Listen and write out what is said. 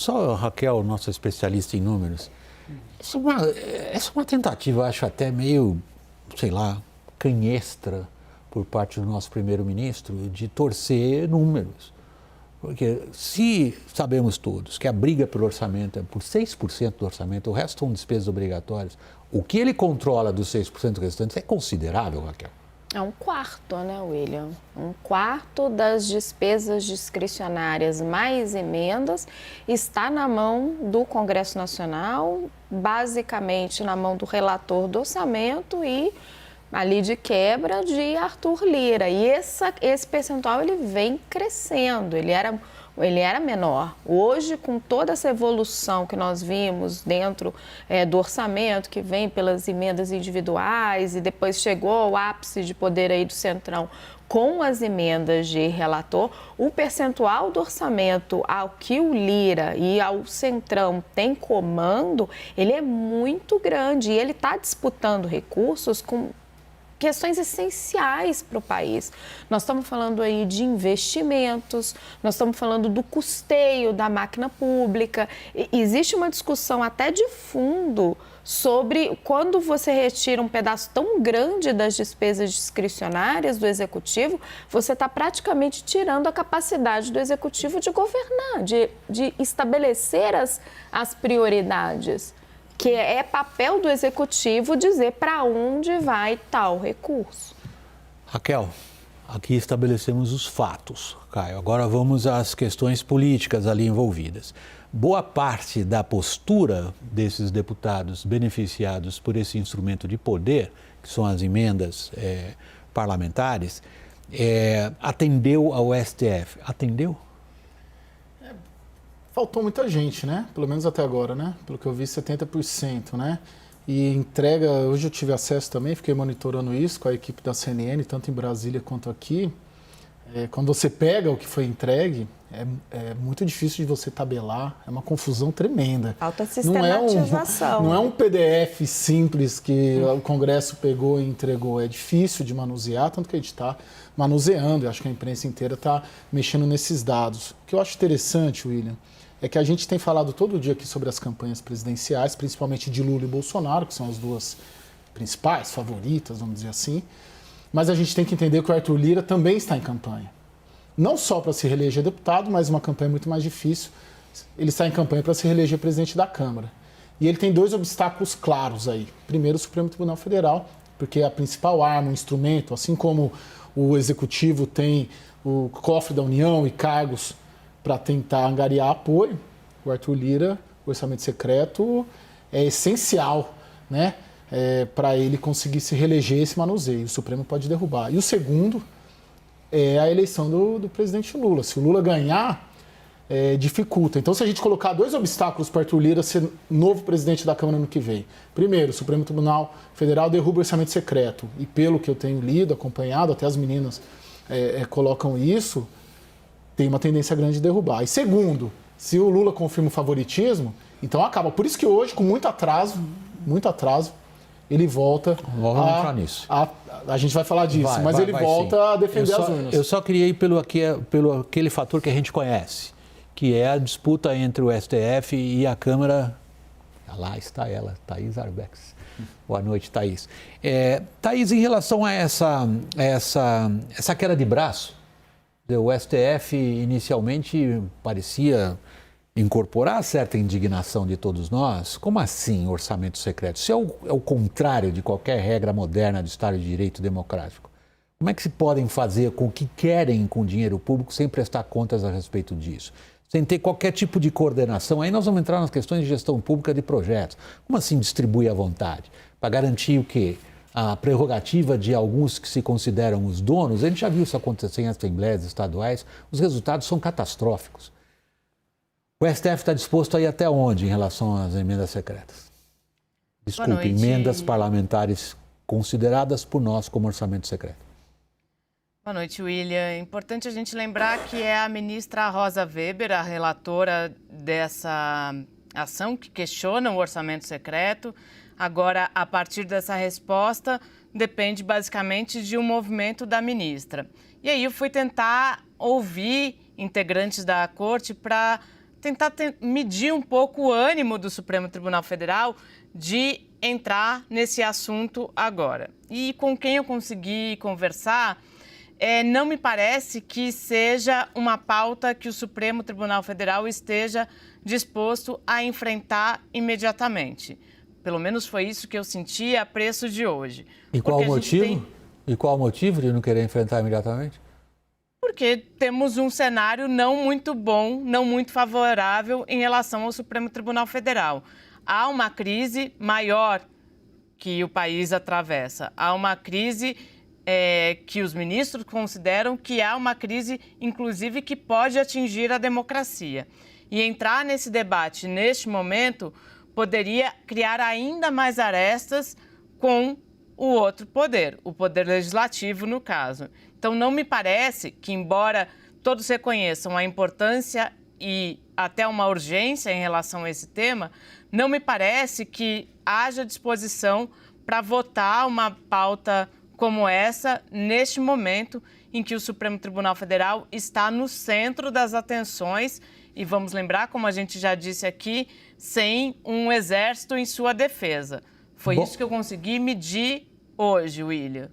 Só a Raquel, nossa especialista em números. Essa é uma tentativa, acho até meio, sei lá, canhestra por parte do nosso primeiro-ministro de torcer números. Porque se sabemos todos que a briga pelo orçamento é por 6% do orçamento, o resto são despesas obrigatórias, o que ele controla dos 6% restantes é considerável, Raquel. É um quarto, né, William? Um quarto das despesas discricionárias mais emendas está na mão do Congresso Nacional, basicamente na mão do relator do orçamento e ali de quebra de Arthur Lira. E esse percentual ele vem crescendo, ele era menor. Hoje, com toda essa evolução que nós vimos dentro do orçamento, que vem pelas emendas individuais e depois chegou ao ápice de poder aí do Centrão com as emendas de relator, o percentual do orçamento ao que o Lira e ao Centrão tem comando, ele é muito grande e ele está disputando recursos com questões essenciais para o país. Nós estamos falando aí de investimentos, nós estamos falando do custeio da máquina pública. Existe uma discussão até de fundo sobre quando você retira um pedaço tão grande das despesas discricionárias do Executivo, você está praticamente tirando a capacidade do Executivo de governar, de estabelecer as prioridades. Que é papel do Executivo dizer para onde vai tal recurso. Raquel, aqui estabelecemos os fatos, Caio. Agora vamos às questões políticas ali envolvidas. Boa parte da postura desses deputados beneficiados por esse instrumento de poder, que são as emendas parlamentares, atendeu ao STF. Atendeu? Faltou muita gente, né? Pelo menos até agora, né? Pelo que eu vi, 70%, né? E entrega, hoje eu tive acesso também, fiquei monitorando isso com a equipe da CNN, tanto em Brasília quanto aqui. Quando você pega o que foi entregue, é muito difícil de você tabelar, é uma confusão tremenda. Falta sistematização. Não é um PDF simples que o Congresso pegou e entregou, é difícil de manusear, tanto que a gente está manuseando, eu acho que a imprensa inteira está mexendo nesses dados. O que eu acho interessante, William, é que a gente tem falado todo dia aqui sobre as campanhas presidenciais, principalmente de Lula e Bolsonaro, que são as duas principais, favoritas, vamos dizer assim. Mas a gente tem que entender que o Arthur Lira também está em campanha. Não só para se reeleger deputado, mas uma campanha muito mais difícil. Ele está em campanha para se reeleger presidente da Câmara. E ele tem dois obstáculos claros aí. Primeiro, o Supremo Tribunal Federal, porque a principal arma, o instrumento, assim como o Executivo tem o cofre da União e cargos para tentar angariar apoio, o Arthur Lira, o orçamento secreto, é essencial, né, para ele conseguir se reeleger esse manuseio. O Supremo pode derrubar. E o segundo é a eleição do presidente Lula. Se o Lula ganhar, dificulta. Então, se a gente colocar dois obstáculos para Arthur Lira ser novo presidente da Câmara no que vem. Primeiro, o Supremo Tribunal Federal derruba o orçamento secreto. E pelo que eu tenho lido, acompanhado, até as meninas colocam isso, tem uma tendência grande de derrubar. E segundo, se o Lula confirma o favoritismo, então acaba. Por isso que hoje, com muito atraso, ele volta a gente vai falar disso, mas ele volta a defender as urnas. Eu só queria ir pelo aquele fator que a gente conhece, que é a disputa entre o STF e a Câmara. Lá está ela, Thaís Arbex. Boa noite, Thaís. Thaís, em relação a essa queda de braço, o STF inicialmente parecia incorporar certa indignação de todos nós. Como assim orçamento secreto? Isso é o contrário de qualquer regra moderna do Estado de Direito democrático. Como é que se podem fazer com o que querem com o dinheiro público sem prestar contas a respeito disso? Sem ter qualquer tipo de coordenação? Aí nós vamos entrar nas questões de gestão pública de projetos. Como assim distribuir à vontade? Para garantir o quê? A prerrogativa de alguns que se consideram os donos. A gente já viu isso acontecer em assembleias estaduais. Os resultados são catastróficos. O STF está disposto a ir até onde em relação às emendas secretas? Desculpe, emendas parlamentares consideradas por nós como orçamento secreto. Boa noite, William. É importante a gente lembrar que é a ministra Rosa Weber, a relatora dessa ação que questiona o orçamento secreto. Agora, a partir dessa resposta, depende basicamente de um movimento da ministra. E aí eu fui tentar ouvir integrantes da corte para tentar medir um pouco o ânimo do Supremo Tribunal Federal de entrar nesse assunto agora. E com quem eu consegui conversar, não me parece que seja uma pauta que o Supremo Tribunal Federal esteja disposto a enfrentar imediatamente. Pelo menos foi isso que eu senti a preço de hoje. E qual o motivo? E qual o motivo de não querer enfrentar imediatamente? Porque temos um cenário não muito bom, não muito favorável em relação ao Supremo Tribunal Federal. Há uma crise maior que o país atravessa. Há uma crise que os ministros consideram que há uma crise, inclusive, que pode atingir a democracia. E entrar nesse debate, neste momento, poderia criar ainda mais arestas com o outro poder, o poder legislativo, no caso. Então, não me parece que, embora todos reconheçam a importância e até uma urgência em relação a esse tema, não me parece que haja disposição para votar uma pauta como essa neste momento em que o Supremo Tribunal Federal está no centro das atenções e, vamos lembrar, como a gente já disse aqui, sem um exército em sua defesa. Foi isso que eu consegui medir hoje, William.